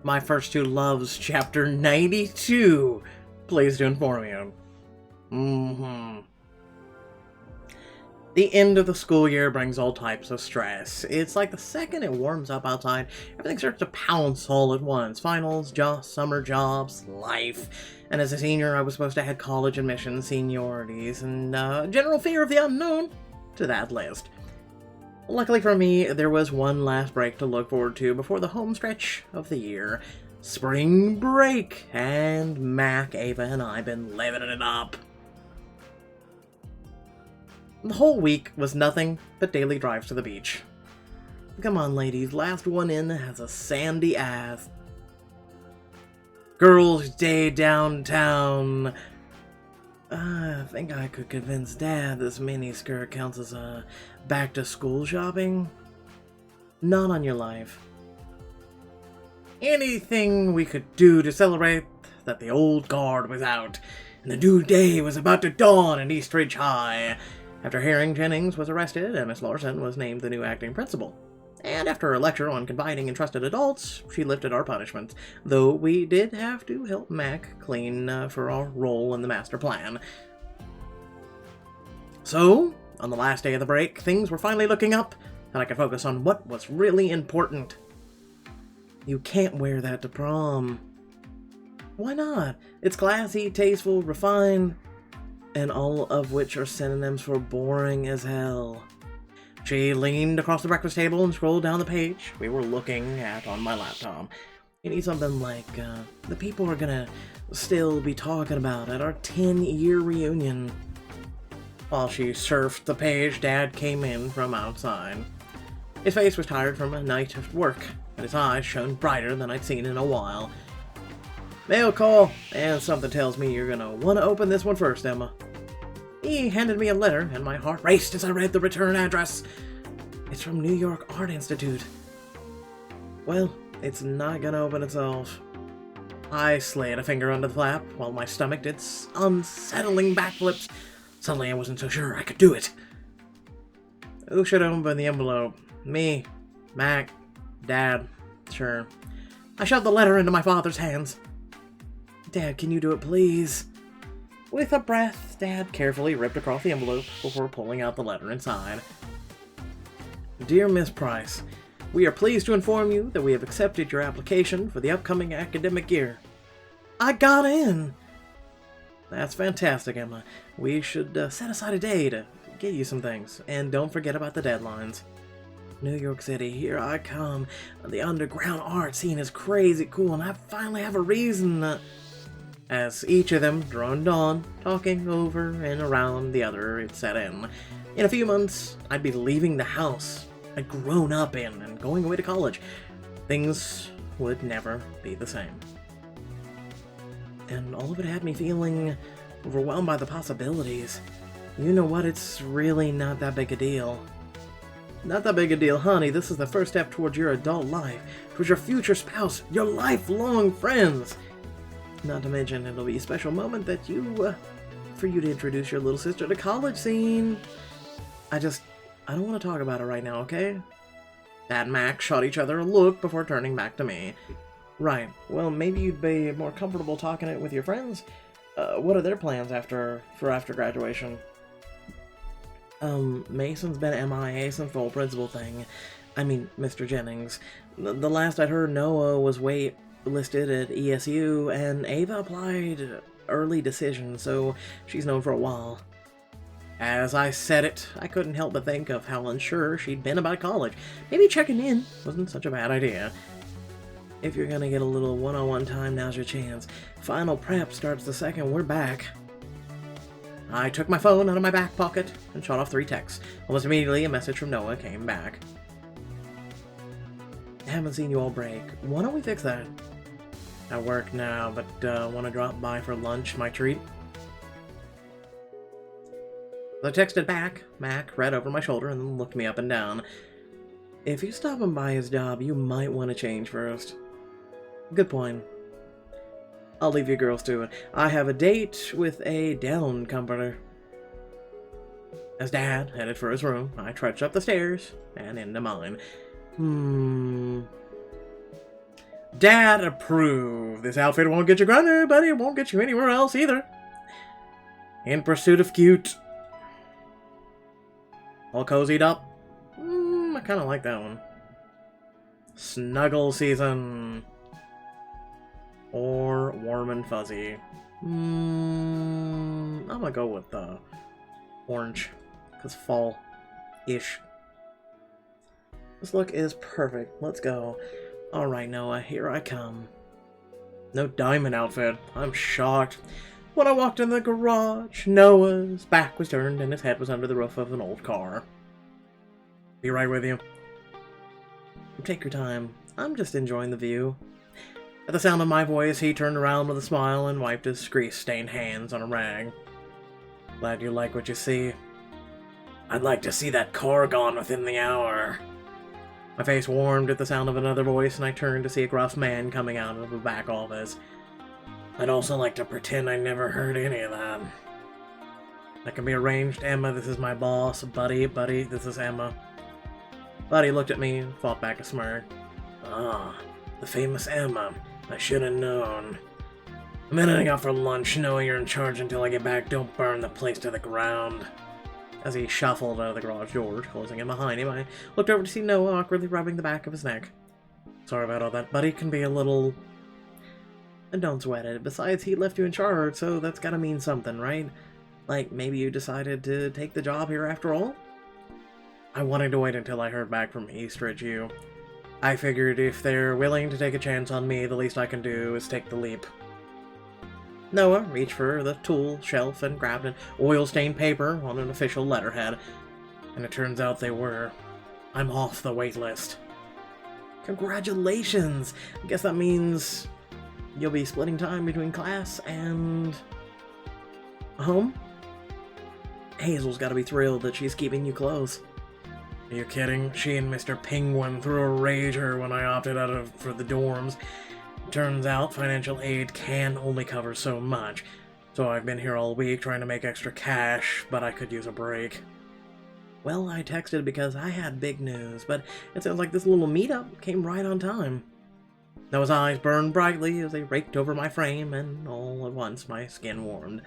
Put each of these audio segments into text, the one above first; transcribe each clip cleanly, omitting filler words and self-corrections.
My First Two Loves, Chapter 92. Pleased to inform you. The end of the school year brings all types of stress. It's like the second it warms up outside, everything starts to pounce all at once. Finals, summer jobs, life. And as a senior, I was supposed to add college admissions, seniorities, and general fear of the unknown to that list. Luckily for me, there was one last break to look forward to before the home stretch of the year. Spring break! And Mac, Ava, and I been living it up. The whole week was nothing but daily drives to the beach. Come on, ladies, last one in has a sandy ass. Girls' day downtown. I think I could convince Dad this miniskirt counts as back-to-school shopping. Not on your life. Anything we could do to celebrate that the old guard was out, and the new day was about to dawn in Eastridge High. After hearing Jennings was arrested and Miss Larson was named the new acting principal. And after a lecture on confiding in trusted adults, she lifted our punishments, though we did have to help Mac clean for our role in the master plan. So, on the last day of the break, things were finally looking up, and I could focus on what was really important. You can't wear that to prom. Why not? It's classy, tasteful, refined, and all of which are synonyms for boring as hell. She leaned across the breakfast table and scrolled down the page we were looking at on my laptop. You need something like, the people are gonna still be talking about at our 10-year reunion. While she surfed the page, Dad came in from outside. His face was tired from a night of work, and his eyes shone brighter than I'd seen in a while. Mail call, and something tells me you're gonna want to open this one first, Emma. He handed me a letter, and my heart raced as I read the return address. It's from New York Art Institute. Well, it's not gonna open itself. I slid a finger under the flap, while my stomach did unsettling backflips. Suddenly I wasn't so sure I could do it. Who should open the envelope? Me, Mac, Dad, sure. I shoved the letter into my father's hands. Dad, can you do it, please? With a breath, Dad carefully ripped across the envelope before pulling out the letter inside. Dear Miss Price, we are pleased to inform you that we have accepted your application for the upcoming academic year. I got in! That's fantastic, Emma. We should set aside a day to get you some things, and don't forget about the deadlines. New York City, here I come. The underground art scene is crazy cool, and I finally have a reason. As each of them droned on, talking over and around the other, it set in. In a few months, I'd be leaving the house I'd grown up in and going away to college. Things would never be the same. And all of it had me feeling overwhelmed by the possibilities. You know what? It's really not that big a deal. Not that big a deal, honey. This is the first step towards your adult life, towards your future spouse, your lifelong friends. Not to mention, it'll be a special moment that for you to introduce your little sister to college scene. I don't want to talk about it right now, okay? Dad and Mac shot each other a look before turning back to me. Right, well, maybe you'd be more comfortable talking it with your friends. What are their plans after graduation? Mason's been MIA since the whole principal thing. I mean, Mr. Jennings. The last I'd heard, Noah was listed at ESU, and Ava applied early decision, so she's known for a while. As I said it, I couldn't help but think of how unsure she'd been about college. Maybe checking in wasn't such a bad idea. If you're gonna get a little one-on-one time, now's your chance. Final prep starts the second we're back. I took my phone out of my back pocket and shot off 3 texts. Almost immediately, a message from Noah came back. Haven't seen you all break. Why don't we fix that? I work now, but want to drop by for lunch, my treat? I texted back. Mac read over my shoulder and then looked me up and down. If you're stopping by his job, you might want to change first. Good point. I'll leave you girls to it. I have a date with a down comforter. As Dad headed for his room, I trudged up the stairs and into mine. Dad approved. This outfit won't get you grounded, but it won't get you anywhere else either. In pursuit of cute. All cozied up. I kind of like that one. Snuggle season. Or warm and fuzzy. I'm gonna go with orange. Because fall-ish. This look is perfect. Let's go. Alright, Noah, here I come. No diamond outfit. I'm shocked. When I walked in the garage, Noah's back was turned and his head was under the roof of an old car. Be right with you. Take your time. I'm just enjoying the view. At the sound of my voice, he turned around with a smile and wiped his grease-stained hands on a rag. Glad you like what you see. I'd like to see that car gone within the hour. My face warmed at the sound of another voice, and I turned to see a gruff man coming out of the back office. I'd also like to pretend I never heard any of that. That can be arranged. Emma, this is my boss. Buddy, this is Emma. Buddy looked at me and fought back a smirk. Ah, the famous Emma. I should have known. I'm heading out for lunch, knowing you're in charge until I get back. Don't burn the place to the ground. As he shuffled out of the garage door, closing it behind him, I looked over to see Noah awkwardly rubbing the back of his neck. Sorry about all that. Buddy can be a little... And don't sweat it. Besides, he left you in charge, so that's gotta mean something, right? Like, maybe you decided to take the job here after all? I wanted to wait until I heard back from Eastridge U. I figured if they're willing to take a chance on me, the least I can do is take the leap. Noah reached for the tool shelf and grabbed an oil-stained paper on an official letterhead, and it turns out they were. I'm off the wait list. Congratulations! I guess that means you'll be splitting time between class and... home? Hazel's gotta be thrilled that she's keeping you close. Are you kidding? She and Mr. Penguin threw a rager when I opted out for the dorms. Turns out financial aid can only cover so much, so I've been here all week trying to make extra cash, but I could use a break. Well, I texted because I had big news, but it sounds like this little meetup came right on time. Noah's eyes burned brightly as they raked over my frame, and all at once my skin warmed.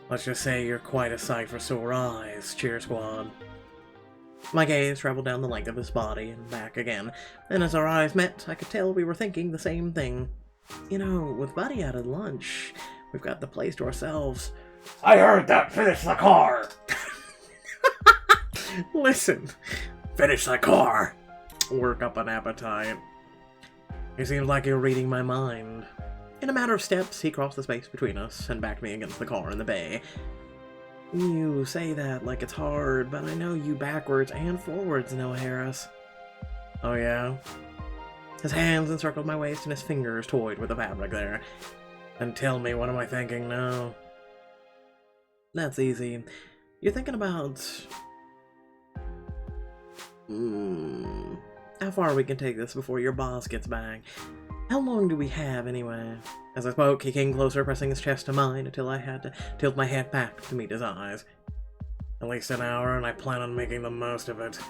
Let's just say you're quite a sight for sore eyes, Cheer Squad. My gaze traveled down the length of his body and back again, and as our eyes met, I could tell we were thinking the same thing. You know, with Buddy out at lunch, we've got the place to ourselves. I heard that! Finish the car! Listen, finish the car! Work up an appetite. It seems like you're reading my mind. In a matter of steps, he crossed the space between us and backed me against the car in the bay. You say that like it's hard, but I know you backwards and forwards, Noah Harris. Oh yeah? His hands encircled my waist and his fingers toyed with the fabric there. And tell me, what am I thinking now? That's easy. You're thinking about... how far we can take this before your boss gets back. How long do we have, anyway? As I spoke, he came closer, pressing his chest to mine until I had to tilt my head back to meet his eyes. At least an hour, and I plan on making the most of it.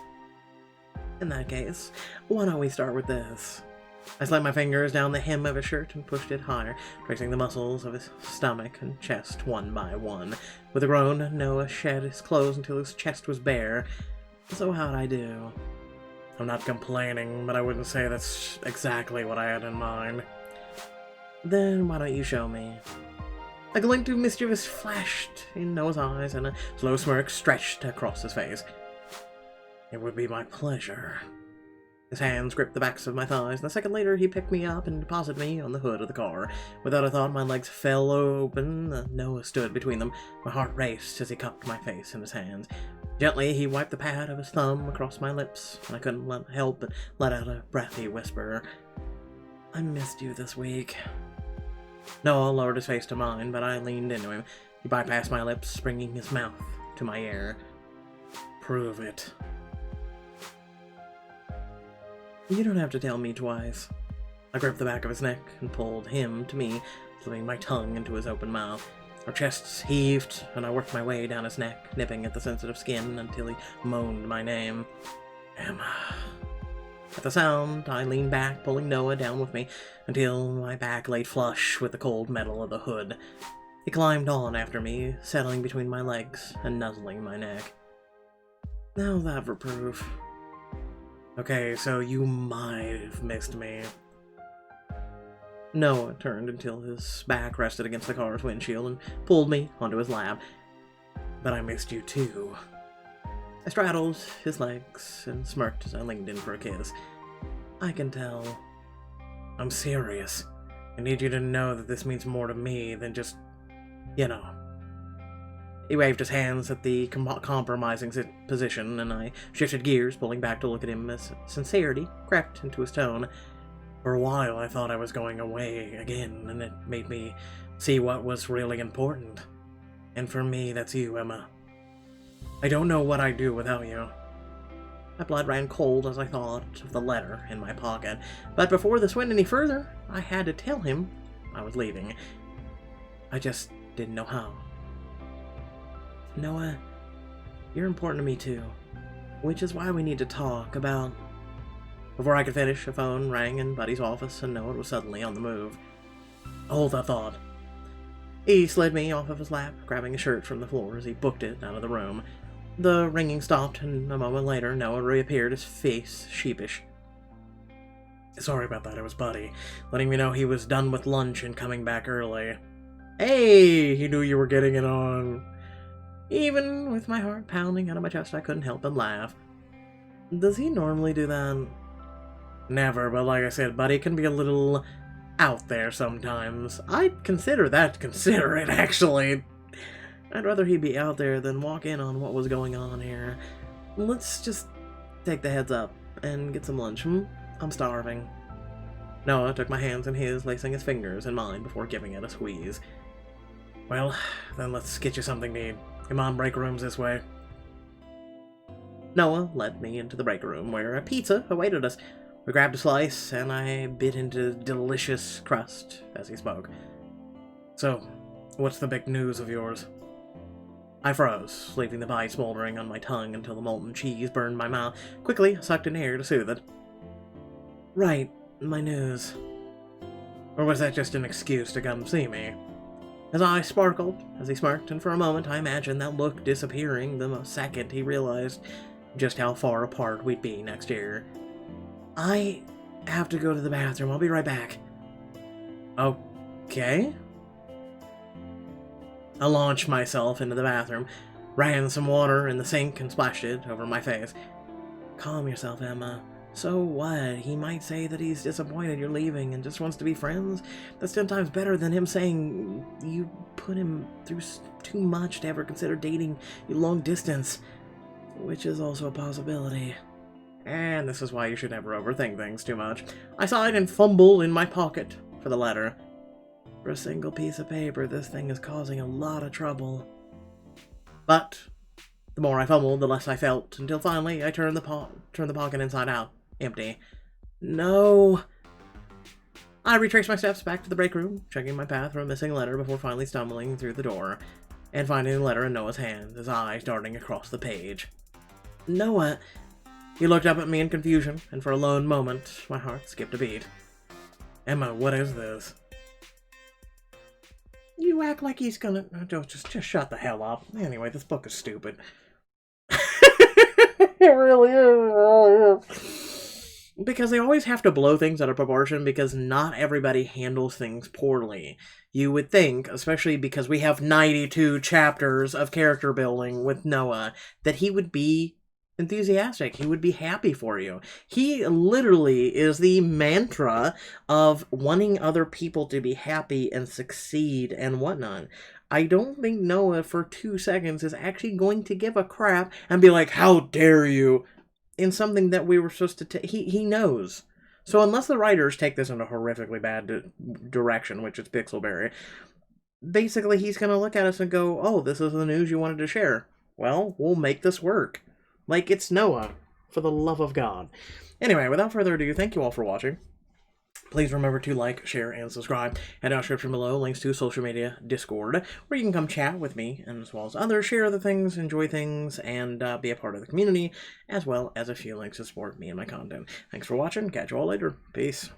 In that case, why don't we start with this? I slid my fingers down the hem of his shirt and pushed it higher, tracing the muscles of his stomach and chest one by one. With a groan, Noah shed his clothes until his chest was bare. So how'd I do? I'm not complaining, but I wouldn't say that's exactly what I had in mind. Then why don't you show me? A glint of mischievous flashed in Noah's eyes, and a slow smirk stretched across his face. It would be my pleasure. His hands gripped the backs of my thighs, and a second later he picked me up and deposited me on the hood of the car. Without a thought, my legs fell open. Noah stood between them. My heart raced as he cupped my face in his hands. Gently, he wiped the pad of his thumb across my lips, and I couldn't help but let out a breathy whisper. I missed you this week. Noah lowered his face to mine, but I leaned into him. He bypassed my lips, bringing his mouth to my ear. Prove it. You don't have to tell me twice. I gripped the back of his neck and pulled him to me, slipping my tongue into his open mouth. Our chests heaved, and I worked my way down his neck, nipping at the sensitive skin until he moaned my name. Emma. At the sound, I leaned back, pulling Noah down with me, until my back laid flush with the cold metal of the hood. He climbed on after me, settling between my legs and nuzzling my neck. Now that for proof. Okay, so you might have missed me. Noah turned until his back rested against the car's windshield and pulled me onto his lap. But I missed you too. I straddled his legs and smirked as I leaned in for a kiss. I can tell. I'm serious. I need you to know that this means more to me than just, you know. He waved his hands at the compromising position, and I shifted gears, pulling back to look at him as sincerity crept into his tone. For a while, I thought I was going away again, and it made me see what was really important. And for me, that's you, Emma. I don't know what I'd do without you. My blood ran cold as I thought of the letter in my pocket, but before this went any further, I had to tell him I was leaving. I just didn't know how. Noah, you're important to me too, which is why we need to talk about... Before I could finish, a phone rang in Buddy's office, and Noah was suddenly on the move. Hold that thought. He slid me off of his lap, grabbing a shirt from the floor as he booked it out of the room. The ringing stopped, and a moment later, Noah reappeared, his face sheepish. Sorry about that, it was Buddy, letting me know he was done with lunch and coming back early. Hey, he knew you were getting it on. Even with my heart pounding out of my chest, I couldn't help but laugh. Does he normally do that? Never, but like I said, Buddy can be a little out there sometimes. I'd consider that considerate, actually. I'd rather he be out there than walk in on what was going on here. Let's just take the heads up and get some lunch, I'm starving. Noah took my hands in his, lacing his fingers in mine before giving it a squeeze. Well, then let's get you something to eat. Come on, break room's this way. Noah led me into the break room, where a pizza awaited us. We grabbed a slice, and I bit into delicious crust as he spoke. So, what's the big news of yours? I froze, leaving the bite smoldering on my tongue until the molten cheese burned my mouth. Quickly, I sucked in air to soothe it. Right, my news. Or was that just an excuse to come see me? His eyes sparkled as he smirked, and for a moment I imagined that look disappearing the second he realized just how far apart we'd be next year. I have to go to the bathroom. I'll be right back. Okay. I launched myself into the bathroom, ran some water in the sink, and splashed it over my face. Calm yourself, Emma. So what? He might say that he's disappointed you're leaving and just wants to be friends. That's 10 times better than him saying you put him through too much to ever consider dating you long distance, which is also a possibility. And this is why you should never overthink things too much. I sighed and fumbled in my pocket for the letter. For a single piece of paper, this thing is causing a lot of trouble. But the more I fumbled, the less I felt, until finally I turned the pocket inside out. Empty. No. I retraced my steps back to the break room, checking my path for a missing letter before finally stumbling through the door, and finding the letter in Noah's hand, his eyes darting across the page. Noah... He looked up at me in confusion, and for a lone moment, my heart skipped a beat. Emma, what is this? You act like he's gonna... Just shut the hell up. Anyway, this book is stupid. It really is. Because they always have to blow things out of proportion because not everybody handles things poorly. You would think, especially because we have 92 chapters of character building with Noah, that he would be enthusiastic. He would be happy for you. He literally is the mantra of wanting other people to be happy and succeed and whatnot. I don't think Noah for 2 seconds is actually going to give a crap and be like, how dare you, in something that we were supposed to take. He knows. So unless the writers take this in a horrifically bad direction, which is Pixelberry, basically he's going to look at us and go, oh, this is the news you wanted to share. Well, we'll make this work. Like, it's Noah, for the love of God. Anyway, without further ado, thank you all for watching. Please remember to like, share, and subscribe. And in the description below, links to social media, Discord, where you can come chat with me, and as well as others, share other things, enjoy things, and be a part of the community, as well as a few links to support me and my content. Thanks for watching. Catch you all later. Peace.